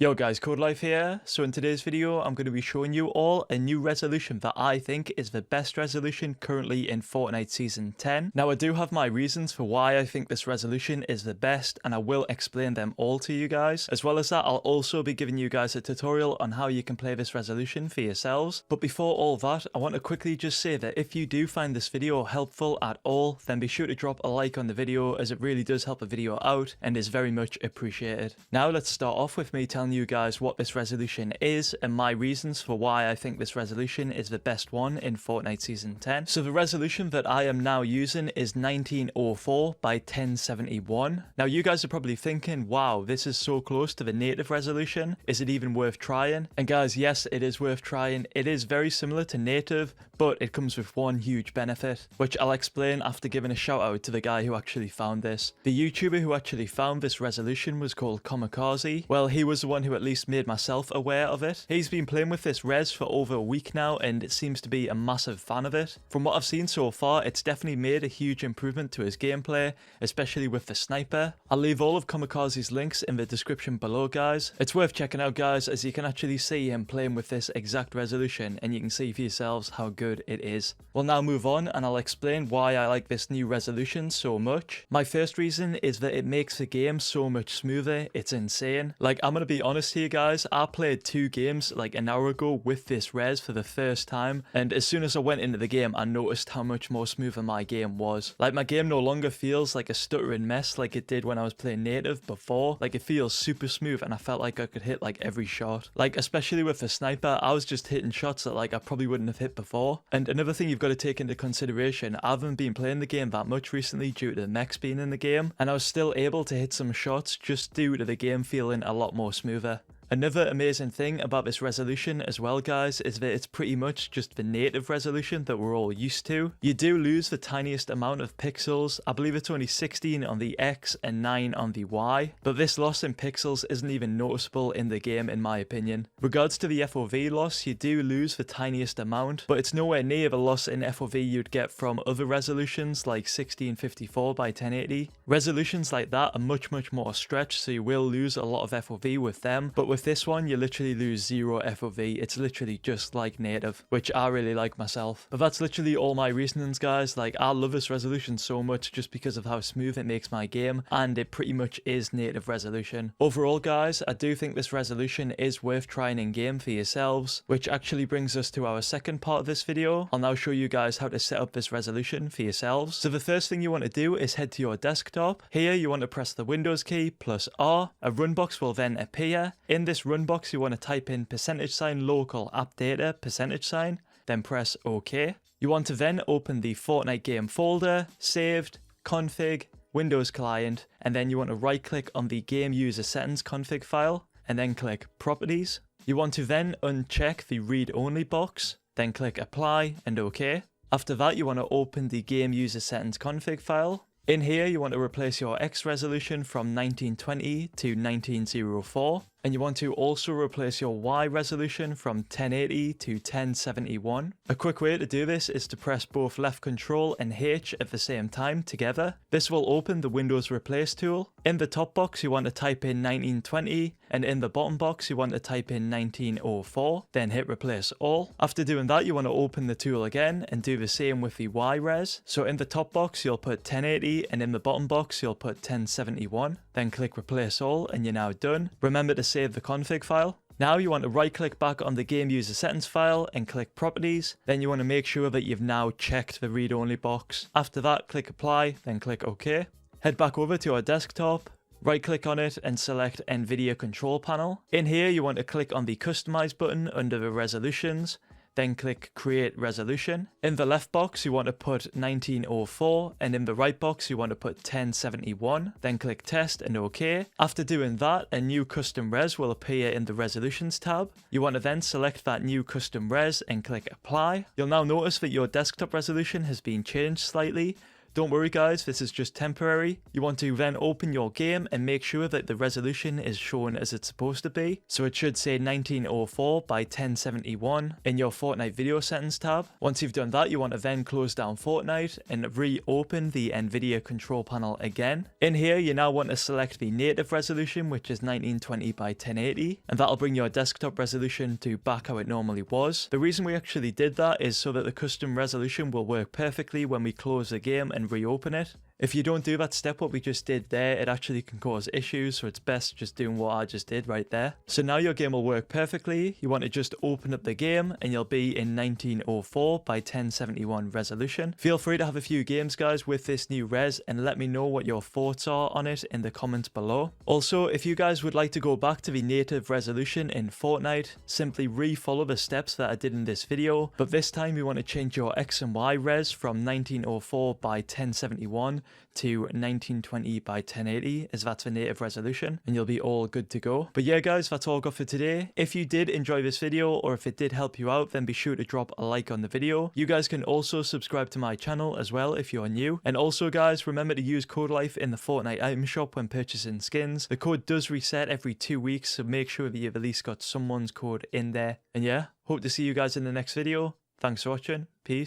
Yo guys, Codelife here. So in today's video, I'm going to be showing you all a new resolution that I think is the best resolution currently in Fortnite Season 10. Now I do have my reasons for why I think this resolution is the best, and I will explain them all to you guys. As well as that, I'll also be giving you guys a tutorial on how you can play this resolution for yourselves. But before all that, I want to quickly just say that if you do find this video helpful at all, then be sure to drop a like on the video, as it really does help the video out and is very much appreciated. Now let's start off with me telling you guys what this resolution is and my reasons for why I think this resolution is the best one in Fortnite Season 10. So the resolution that I am now using is 1904 by 1071. Now you guys are probably thinking, wow, this is so close to the native resolution. Is it even worth trying? And guys, yes, it is worth trying. It is very similar to native, but it comes with one huge benefit, which I'll explain after giving a shout out to the guy who actually found this. The YouTuber who actually found this resolution was called Comikazie. Well, he was the one who at least made myself aware of it. He's been playing with this res for over a week now, and it seems to be a massive fan of it. From what I've seen so far, it's definitely made a huge improvement to his gameplay, especially with the sniper. I'll leave all of Comikazie's links in the description below, guys. It's worth checking out, guys, as you can actually see him playing with this exact resolution, and you can see for yourselves how good it is. We'll now move on, and I'll explain why I like this new resolution so much. My first reason is that it makes the game so much smoother. It's insane. Like, I'm gonna be honest here, guys, I played 2 games like an hour ago with this res for the first time, and as soon as I went into the game, I noticed how much more smoother my game was. Like, my game no longer feels like a stuttering mess like it did when I was playing native before. Like, it feels super smooth, and I felt like I could hit like every shot. Like, especially with the sniper, I was just hitting shots that like I probably wouldn't have hit before. And another thing you've got to take into consideration, I haven't been playing the game that much recently due to the mechs being in the game, and I was still able to hit some shots just due to the game feeling a lot more smoother. Another amazing thing about this resolution as well, guys, is that it's pretty much just the native resolution that we're all used to. You do lose the tiniest amount of pixels. I believe it's only 16 on the X and 9 on the Y, but this loss in pixels isn't even noticeable in the game in my opinion. Regards to the FOV loss, you do lose the tiniest amount, but it's nowhere near the loss in FOV you'd get from other resolutions like 1654 by 1080. Resolutions like that are much more stretched, so you will lose a lot of FOV with them, but with this one, you literally lose 0 FOV. It's literally just like native, which I really like myself. But that's literally all my reasonings, guys. Like, I love this resolution so much just because of how smooth it makes my game, and it pretty much is native resolution. Overall, guys, I do think this resolution is worth trying in game for yourselves, which actually brings us to our second part of this video. I'll now show you guys how to set up this resolution for yourselves. So the first thing you want to do is head to your desktop. Here, you want to press the Windows key plus R. A run box will then appear. In this run box, you want to type in %local app data %, then press OK. You want to then open the Fortnite game folder, saved, config, Windows client, and then you want to right click on the game user settings config file, and then click properties. You want to then uncheck the read only box, then click apply and OK. After that, you want to open the game user settings config file. In here, you want to replace your X resolution from 1920 to 1904. And you want to also replace your Y resolution from 1080 to 1071. A quick way to do this is to press both left control and H at the same time together. This will open the Windows Replace tool. In the top box, you want to type in 1920, and in the bottom box, you want to type in 1904, then hit replace all. After doing that, you want to open the tool again and do the same with the Y res. So in the top box, you'll put 1080, and in the bottom box, you'll put 1071. Then click replace all, and you're now done. Remember to save the config file. Now you want to right click back on the game user settings file and click properties. Then you want to make sure that you've now checked the read only box. After that, click apply, then click OK. Head back over to our desktop, right click on it and select NVIDIA control panel. In here you want to click on the customize button under the resolutions, then click create resolution. In the left box you want to put 1904, and in the right box you want to put 1071, then click test and OK. After doing that, a new custom res will appear in the resolutions tab. You want to then select that new custom res and click apply. You'll now notice that your desktop resolution has been changed slightly. Don't worry guys, this is just temporary. You want to then open your game and make sure that the resolution is shown as it's supposed to be. So it should say 1904 by 1071 in your Fortnite video settings tab. Once you've done that, you want to then close down Fortnite and reopen the NVIDIA control panel again. In here, you now want to select the native resolution, which is 1920 by 1080, and that'll bring your desktop resolution to back how it normally was. The reason we actually did that is so that the custom resolution will work perfectly when we close the game and reopen it. If you don't do that step, what we just did there, it actually can cause issues, so it's best just doing what I just did right there. So now your game will work perfectly. You want to just open up the game and you'll be in 1904 by 1071 resolution. Feel free to have a few games guys with this new res and let me know what your thoughts are on it in the comments below. Also, if you guys would like to go back to the native resolution in Fortnite, simply re-follow the steps that I did in this video, but this time you want to change your X and Y res from 1904 by 1071 to 1920 by 1080, as that's the native resolution, and you'll be all good to go. But yeah guys, that's all I got for today. If you did enjoy this video, or if it did help you out, then be sure to drop a like on the video. You guys can also subscribe to my channel as well if you're new. And also guys, remember to use Codelife in the Fortnite item shop when purchasing skins. The code does reset every 2 weeks, so make sure that you've at least got someone's code in there. And yeah, hope to see you guys in the next video. Thanks for watching. Peace.